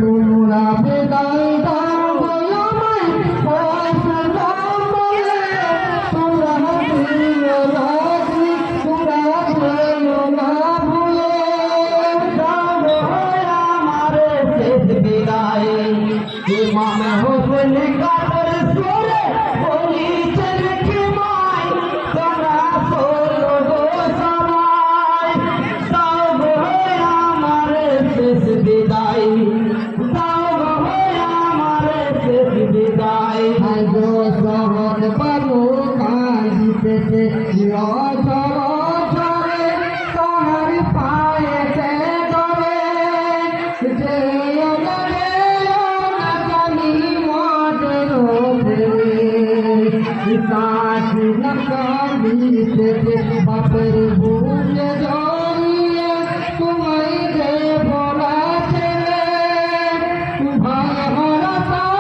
তোমরা বিদায় দাও আমায় পয়সা দাও বলে তোমরা দিও না তোমরা দিও না ভুলে যাও আমার শেষ বিদায় ইমাম হোসেন কাদের সুরে বলিছেন কি মাই তোমরা শোনো গো সবাই যাও আমার শেষ বিদায় শহর বাবু কাঁদিতেছে তোমার পায়েতে ধরে যে জানি মদের কাঁদিতেছে বাপের বুঝে জড়িয়ে তোমায় যে বলা ছেলে ভাই হরা করে